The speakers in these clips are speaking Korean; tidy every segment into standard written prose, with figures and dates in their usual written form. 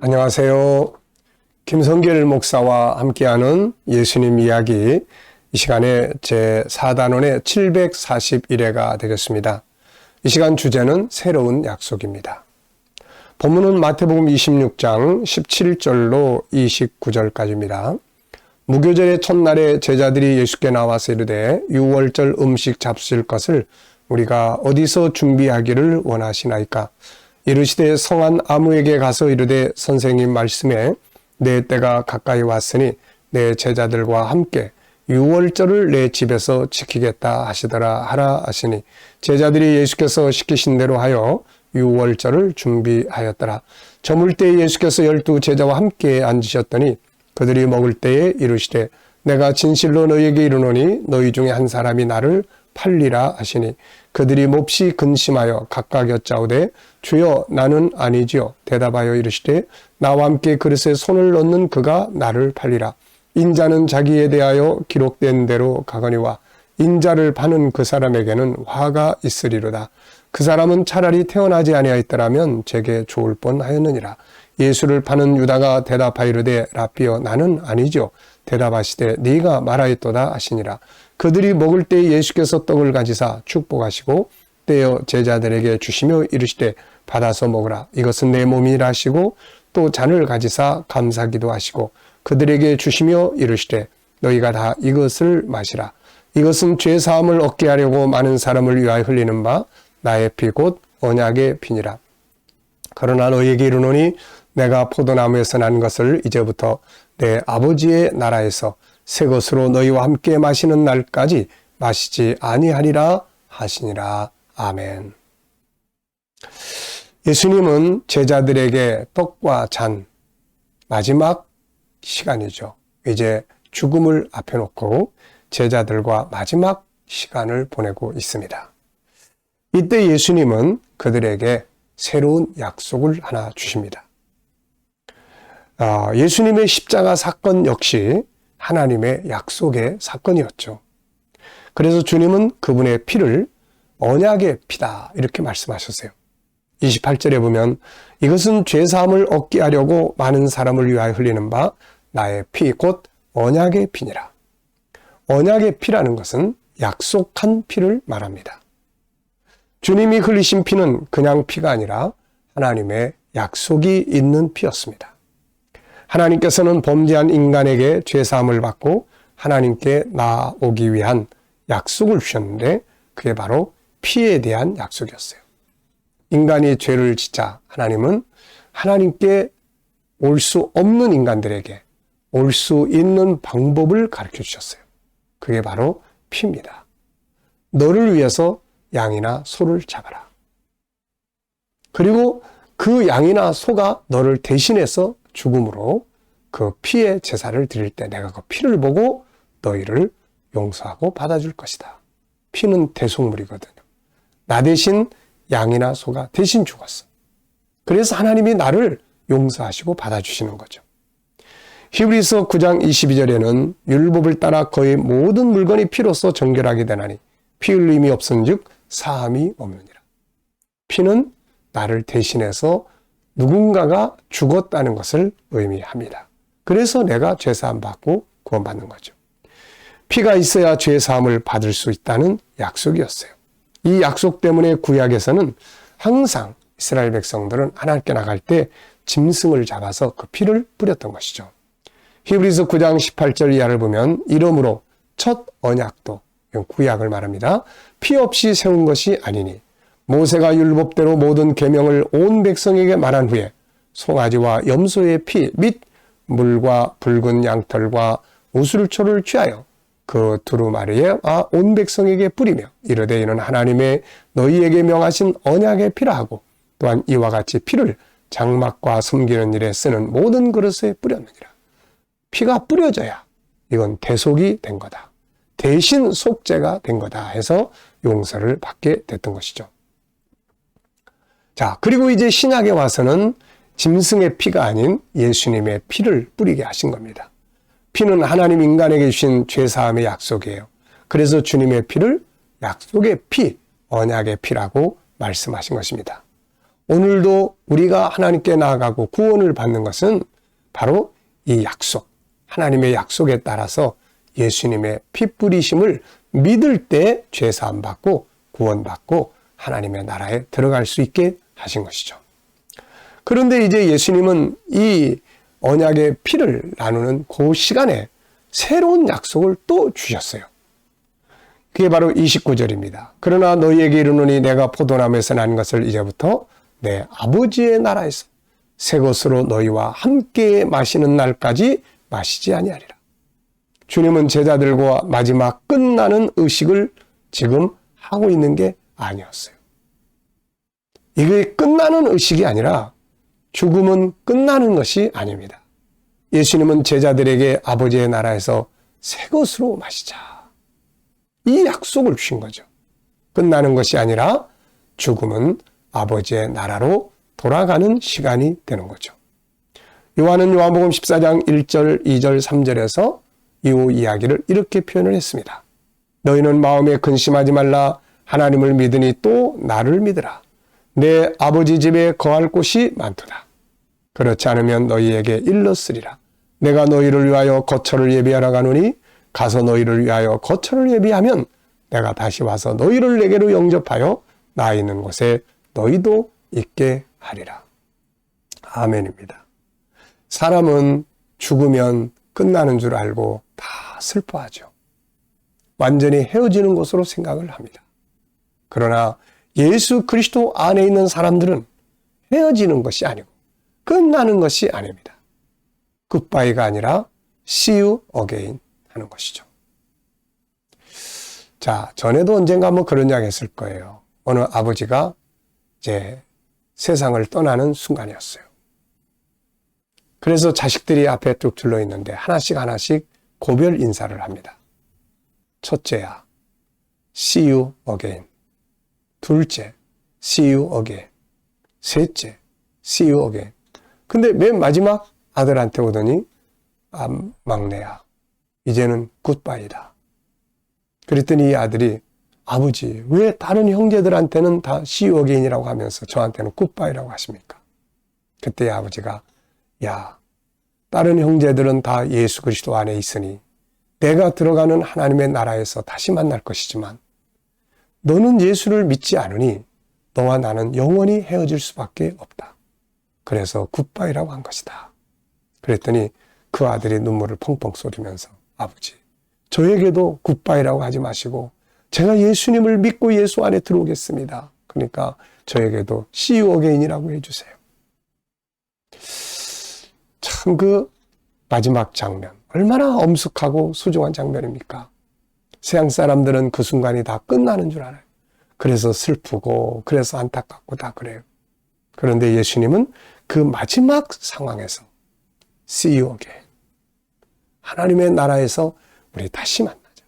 안녕하세요. 김성길 목사와 함께하는 예수님 이야기, 이 시간에 제4단원의 741회가 되겠습니다. 이 시간 주제는 새로운 약속입니다. 본문은 마태복음 26장 17절로 29절까지입니다. 무교절의 첫날에 제자들이 예수께 나와서 이르되 유월절 음식 잡수실 것을 우리가 어디서 준비하기를 원하시나이까? 이르시되 성한 아무에게 가서 이르되 선생님 말씀에 내 때가 가까이 왔으니 내 제자들과 함께 유월절을 내 집에서 지키겠다 하시더라 하라 하시니 제자들이 예수께서 시키신 대로 하여 유월절을 준비하였더라. 저물 때에 예수께서 12 제자와 함께 앉으셨더니 그들이 먹을 때에 이르시되 내가 진실로 너희에게 이르노니 너희 중에 한 사람이 나를 팔리라 하시니 그들이 몹시 근심하여 각각 여짜오되 주여 나는 아니지요. 대답하여 이르시되 나와 함께 그릇에 손을 넣는 그가 나를 팔리라. 인자는 자기에 대하여 기록된 대로 가거니와 인자를 파는 그 사람에게는 화가 있으리로다. 그 사람은 차라리 태어나지 아니하였더라면 제게 좋을 뻔하였느니라. 예수를 파는 유다가 대답하이르되 라삐여 나는 아니죠. 대답하시되 네가 말하였도다 하시니라. 그들이 먹을 때 예수께서 떡을 가지사 축복하시고 떼어 제자들에게 주시며 이르시되 받아서 먹으라. 이것은 내 몸이라 하시고 또 잔을 가지사 감사기도 하시고 그들에게 주시며 이르시되 너희가 다 이것을 마시라. 이것은 죄사함을 얻게 하려고 많은 사람을 위하여 흘리는 바 나의 피 곧 언약의 피니라. 그러나 너희에게 이르노니 내가 포도나무에서 난 것을 이제부터 내 아버지의 나라에서 새 것으로 너희와 함께 마시는 날까지 마시지 아니하리라 하시니라. 아멘. 예수님은 제자들에게 떡과 잔, 마지막 시간이죠. 이제 죽음을 앞에 놓고 제자들과 마지막 시간을 보내고 있습니다. 이때 예수님은 그들에게 새로운 약속을 하나 주십니다. 예수님의 십자가 사건 역시 하나님의 약속의 사건이었죠. 그래서 주님은 그분의 피를 언약의 피다 이렇게 말씀하셨어요. 28절에 보면 이것은 죄사함을 얻게 하려고 많은 사람을 위하여 흘리는 바 나의 피 곧 언약의 피니라. 언약의 피라는 것은 약속한 피를 말합니다. 주님이 흘리신 피는 그냥 피가 아니라 하나님의 약속이 있는 피였습니다. 하나님께서는 범죄한 인간에게 죄사함을 받고 하나님께 나아오기 위한 약속을 주셨는데 그게 바로 피에 대한 약속이었어요. 인간이 죄를 짓자 하나님은 하나님께 올 수 없는 인간들에게 올 수 있는 방법을 가르쳐 주셨어요. 그게 바로 피입니다. 너를 위해서 양이나 소를 잡아라. 그리고 그 양이나 소가 너를 대신해서 죽음으로 그 피의 제사를 드릴 때 내가 그 피를 보고 너희를 용서하고 받아줄 것이다. 피는 대속물이거든요. 나 대신 양이나 소가 대신 죽었어. 그래서 하나님이 나를 용서하시고 받아주시는 거죠. 히브리서 9장 22절에는 율법을 따라 거의 모든 물건이 피로써 정결하게 되나니 피 흘림이 없은즉 사함이 없느니라. 피는 나를 대신해서 누군가가 죽었다는 것을 의미합니다. 그래서 내가 죄사함 받고 구원받는 거죠. 피가 있어야 죄사함을 받을 수 있다는 약속이었어요. 이 약속 때문에 구약에서는 항상 이스라엘 백성들은 하나님께 나갈 때 짐승을 잡아서 그 피를 뿌렸던 것이죠. 히브리서 9장 18절 이하를 보면 이러므로 첫 언약도 구약을 말합니다. 피 없이 세운 것이 아니니 모세가 율법대로 모든 계명을 온 백성에게 말한 후에 송아지와 염소의 피 및 물과 붉은 양털과 우슬초를 취하여 그 두루마리에 온 백성에게 뿌리며 이르되 이는 하나님의 너희에게 명하신 언약의 피라 하고 또한 이와 같이 피를 장막과 섬기는 일에 쓰는 모든 그릇에 뿌렸느니라. 피가 뿌려져야 이건 대속이 된 거다. 대신 속죄가 된 거다 해서 용서를 받게 됐던 것이죠. 자, 그리고 이제 신약에 와서는 짐승의 피가 아닌 예수님의 피를 뿌리게 하신 겁니다. 피는 하나님 인간에게 주신 죄사함의 약속이에요. 그래서 주님의 피를 약속의 피, 언약의 피라고 말씀하신 것입니다. 오늘도 우리가 하나님께 나아가고 구원을 받는 것은 바로 이 약속, 하나님의 약속에 따라서 예수님의 피 뿌리심을 믿을 때 죄사함 받고 구원받고 하나님의 나라에 들어갈 수 있게 하신 것이죠. 그런데 이제 예수님은 이 언약의 피를 나누는 그 시간에 새로운 약속을 또 주셨어요. 그게 바로 29절입니다. 그러나 너희에게 이르노니 내가 포도나무에서 난 것을 이제부터 내 아버지의 나라에서 새 것으로 너희와 함께 마시는 날까지 마시지 아니하리라. 주님은 제자들과 마지막 끝나는 의식을 지금 하고 있는 게 아니었어요. 이게 끝나는 의식이 아니라 죽음은 끝나는 것이 아닙니다. 예수님은 제자들에게 아버지의 나라에서 새 것으로 마시자, 이 약속을 주신 거죠. 끝나는 것이 아니라 죽음은 아버지의 나라로 돌아가는 시간이 되는 거죠. 요한은 요한복음 14장 1절, 2절, 3절에서 이후 이야기를 이렇게 표현을 했습니다. 너희는 마음에 근심하지 말라. 하나님을 믿으니 또 나를 믿으라. 내 아버지 집에 거할 곳이 많도다. 그렇지 않으면 너희에게 일렀으리라. 내가 너희를 위하여 거처를 예비하러 가노니 가서 너희를 위하여 거처를 예비하면 내가 다시 와서 너희를 내게로 영접하여 나 있는 곳에 너희도 있게 하리라. 아멘입니다. 사람은 죽으면 끝나는 줄 알고 다 슬퍼하죠. 완전히 헤어지는 것으로 생각을 합니다. 그러나 예수 그리스도 안에 있는 사람들은 헤어지는 것이 아니고 끝나는 것이 아닙니다. 굿바이가 아니라 see you again 하는 것이죠. 자, 전에도 언젠가 뭐 그런 이야기 했을 거예요. 어느 아버지가 이제 세상을 떠나는 순간이었어요. 그래서 자식들이 앞에 쭉 둘러 있는데 하나씩 고별 인사를 합니다. 첫째야, see you again. 둘째, see you again. 셋째, see you again. 근데 맨 마지막 아들한테 오더니 막내야, 이제는 굿바이다. 그랬더니 이 아들이 아버지, 왜 다른 형제들한테는 다 see you again이라고 하면서 저한테는 굿바이라고 하십니까? 그때 아버지가 야, 다른 형제들은 다 예수 그리스도 안에 있으니 내가 들어가는 하나님의 나라에서 다시 만날 것이지만 너는 예수를 믿지 않으니 너와 나는 영원히 헤어질 수밖에 없다. 그래서 굿바이라고 한 것이다. 그랬더니 그 아들이 눈물을 펑펑 쏟으면서 아버지, 저에게도 굿바이라고 하지 마시고 제가 예수님을 믿고 예수 안에 들어오겠습니다. 그러니까 저에게도 see you again이라고 해주세요. 참 그 마지막 장면, 얼마나 엄숙하고 소중한 장면입니까? 세상 사람들은 그 순간이 다 끝나는 줄 알아요. 그래서 슬프고 그래서 안타깝고 다 그래요. 그런데 예수님은 그 마지막 상황에서 see you again. 하나님의 나라에서 우리 다시 만나자.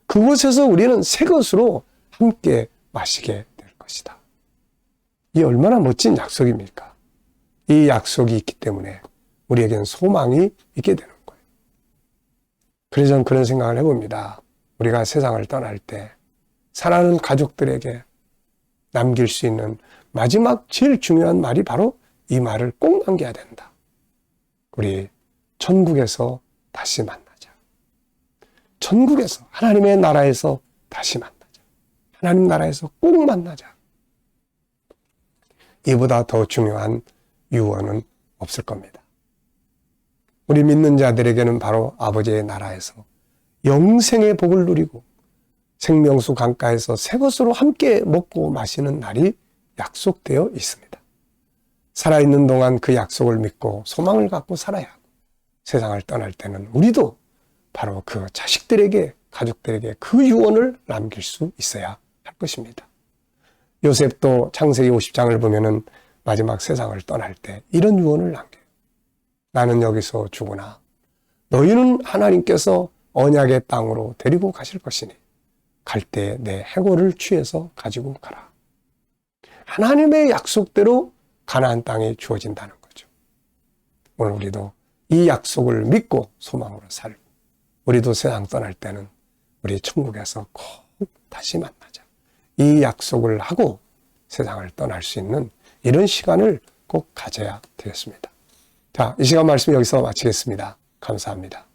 그곳에서 우리는 새 것으로 함께 마시게 될 것이다. 이 얼마나 멋진 약속입니까? 이 약속이 있기 때문에 우리에게는 소망이 있게 되는 거예요. 그래서 저는 그런 생각을 해봅니다. 우리가 세상을 떠날 때 사랑하는 가족들에게 남길 수 있는 마지막 제일 중요한 말이 바로 이 말을 꼭 남겨야 된다. 우리 천국에서 다시 만나자. 천국에서, 하나님의 나라에서 다시 만나자. 하나님 나라에서 꼭 만나자. 이보다 더 중요한 유언은 없을 겁니다. 우리 믿는 자들에게는 바로 아버지의 나라에서 영생의 복을 누리고 생명수 강가에서 새 것으로 함께 먹고 마시는 날이 약속되어 있습니다. 살아있는 동안 그 약속을 믿고 소망을 갖고 살아야 하고 세상을 떠날 때는 우리도 바로 그 자식들에게, 가족들에게 그 유언을 남길 수 있어야 할 것입니다. 요셉도 창세기 50장을 보면은 마지막 세상을 떠날 때 이런 유언을 남겨요. 나는 여기서 죽으나 너희는 하나님께서 언약의 땅으로 데리고 가실 것이니 갈 때 내 해골을 취해서 가지고 가라. 하나님의 약속대로 가나안 땅이 주어진다는 거죠. 오늘 우리도 이 약속을 믿고 소망으로 살고 우리도 세상 떠날 때는 우리 천국에서 꼭 다시 만나자. 이 약속을 하고 세상을 떠날 수 있는 이런 시간을 꼭 가져야 되겠습니다. 자, 이 시간 말씀 여기서 마치겠습니다. 감사합니다.